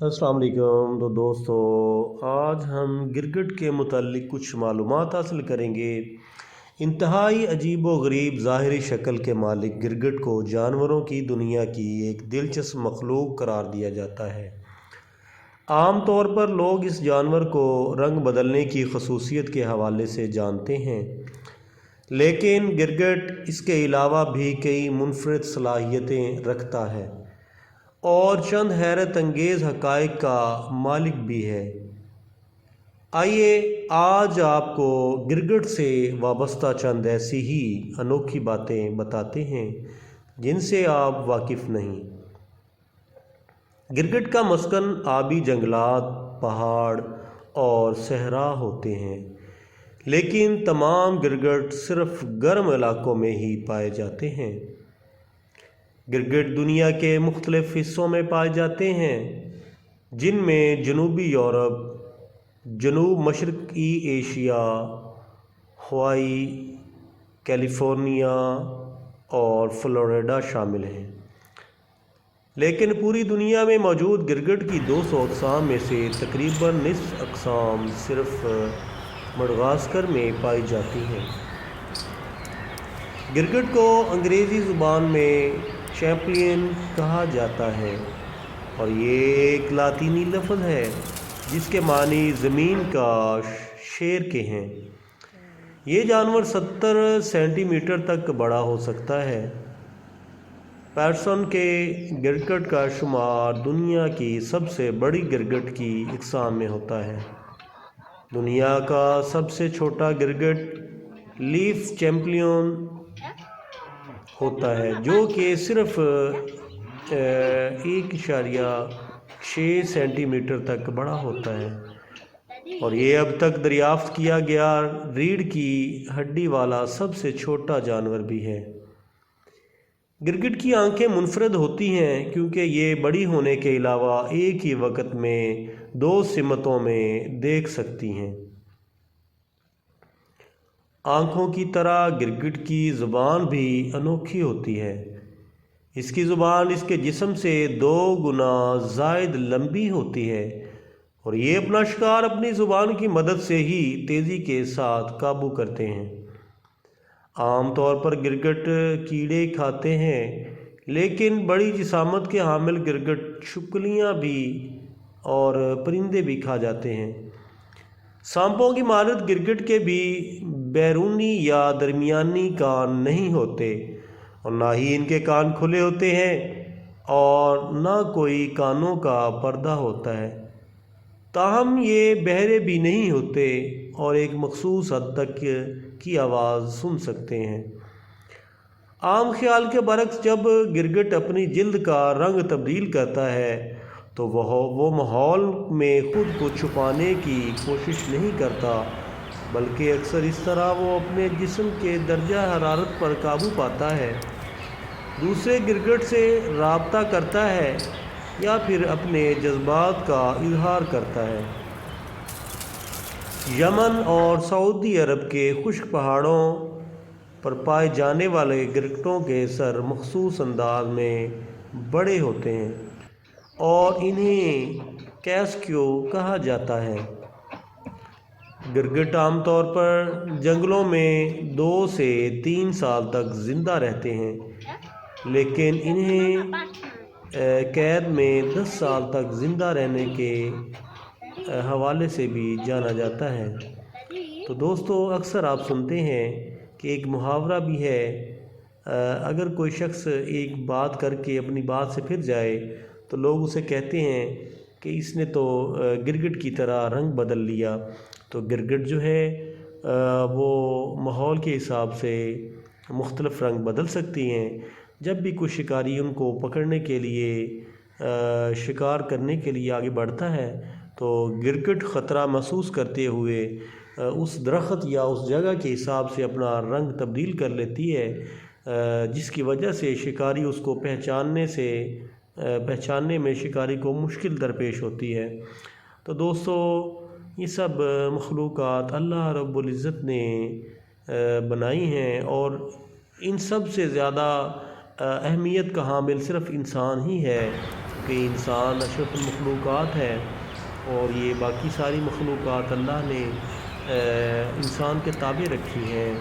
السلام علیکم دوستو، آج ہم گرگٹ کے متعلق کچھ معلومات حاصل کریں گے۔ انتہائی عجیب و غریب ظاہری شکل کے مالک گرگٹ کو جانوروں کی دنیا کی ایک دلچسپ مخلوق قرار دیا جاتا ہے۔ عام طور پر لوگ اس جانور کو رنگ بدلنے کی خصوصیت کے حوالے سے جانتے ہیں، لیکن گرگٹ اس کے علاوہ بھی کئی منفرد صلاحیتیں رکھتا ہے اور چند حیرت انگیز حقائق کا مالک بھی ہے۔ آئیے آج آپ کو گرگٹ سے وابستہ چند ایسی ہی انوکھی باتیں بتاتے ہیں جن سے آپ واقف نہیں۔ گرگٹ کا مسکن آبی جنگلات، پہاڑ اور صحرا ہوتے ہیں، لیکن تمام گرگٹ صرف گرم علاقوں میں ہی پائے جاتے ہیں۔ گرگٹ دنیا کے مختلف حصوں میں پائے جاتے ہیں، جن میں جنوبی یورپ، جنوب مشرقی ایشیا، ہوائی، کیلیفورنیا اور فلوریڈا شامل ہیں۔ لیکن پوری دنیا میں موجود گرگٹ کی 200 اقسام میں سے تقریباً نصف اقسام صرف مڈغاسکر میں پائی جاتی ہیں۔ گرگٹ کو انگریزی زبان میں چیمپلین کہا جاتا ہے اور یہ ایک لاطینی لفظ ہے جس کے معنی زمین کا شیر کے ہیں۔ یہ جانور 70 سینٹی میٹر تک بڑا ہو سکتا ہے۔ پیٹرسن کے گرگٹ کا شمار دنیا کی سب سے بڑی گرگٹ کی اقسام میں ہوتا ہے۔ دنیا کا سب سے چھوٹا گرگٹ لیف چیمپلین ہوتا ہے، جو کہ صرف 1.6 سینٹی میٹر تک بڑا ہوتا ہے، اور یہ اب تک دریافت کیا گیا ریڑھ کی ہڈی والا سب سے چھوٹا جانور بھی ہے۔ گرگٹ کی آنکھیں منفرد ہوتی ہیں کیونکہ یہ بڑی ہونے کے علاوہ ایک ہی وقت میں 2 سمتوں میں دیکھ سکتی ہیں۔ آنکھوں کی طرح گرگٹ کی زبان بھی انوکھی ہوتی ہے۔ اس کی زبان اس کے جسم سے 2 گنا زائد لمبی ہوتی ہے اور یہ اپنا شکار اپنی زبان کی مدد سے ہی تیزی کے ساتھ قابو کرتے ہیں۔ عام طور پر گرگٹ کیڑے کھاتے ہیں، لیکن بڑی جسامت کے حامل گرگٹ چھپکلیاں بھی اور پرندے بھی کھا جاتے ہیں۔ سانپوں کی مانند گرگٹ کے بھی بیرونی یا درمیانی کان نہیں ہوتے اور نہ ہی ان کے کان کھلے ہوتے ہیں اور نہ کوئی کانوں کا پردہ ہوتا ہے۔ تاہم یہ بہرے بھی نہیں ہوتے اور ایک مخصوص حد تک کی آواز سن سکتے ہیں۔ عام خیال کے برعکس جب گرگٹ اپنی جلد کا رنگ تبدیل کرتا ہے تو وہ ماحول میں خود کو چھپانے کی کوشش نہیں کرتا، بلکہ اکثر اس طرح وہ اپنے جسم کے درجہ حرارت پر قابو پاتا ہے، دوسرے گرگٹ سے رابطہ کرتا ہے یا پھر اپنے جذبات کا اظہار کرتا ہے۔ یمن اور سعودی عرب کے خشک پہاڑوں پر پائے جانے والے گرگٹوں کے سر مخصوص انداز میں بڑے ہوتے ہیں اور انہیں کیسکیو کہا جاتا ہے۔ گرگٹ عام طور پر جنگلوں میں 2 سے 3 سال تک زندہ رہتے ہیں، لیکن انہیں قید میں 10 سال تک زندہ رہنے کے حوالے سے بھی جانا جاتا ہے۔ تو دوستو، اکثر آپ سنتے ہیں کہ ایک محاورہ بھی ہے، اگر کوئی شخص ایک بات کر کے اپنی بات سے پھر جائے تو لوگ اسے کہتے ہیں کہ اس نے تو گرگٹ کی طرح رنگ بدل لیا۔ تو گرگٹ جو ہے وہ ماحول کے حساب سے مختلف رنگ بدل سکتی ہیں۔ جب بھی کوئی شکاری ان کو پکڑنے کے لیے شکار کرنے کے لیے آگے بڑھتا ہے تو گرگٹ خطرہ محسوس کرتے ہوئے اس درخت یا اس جگہ کے حساب سے اپنا رنگ تبدیل کر لیتی ہے، جس کی وجہ سے شکاری اس کو پہچاننے میں شکاری کو مشکل درپیش ہوتی ہے۔ تو دوستو، یہ سب مخلوقات اللہ رب العزت نے بنائی ہیں اور ان سب سے زیادہ اہمیت کا حامل صرف انسان ہی ہے، کہ انسان اشرف المخلوقات ہے اور یہ باقی ساری مخلوقات اللہ نے انسان کے تابع رکھی ہیں۔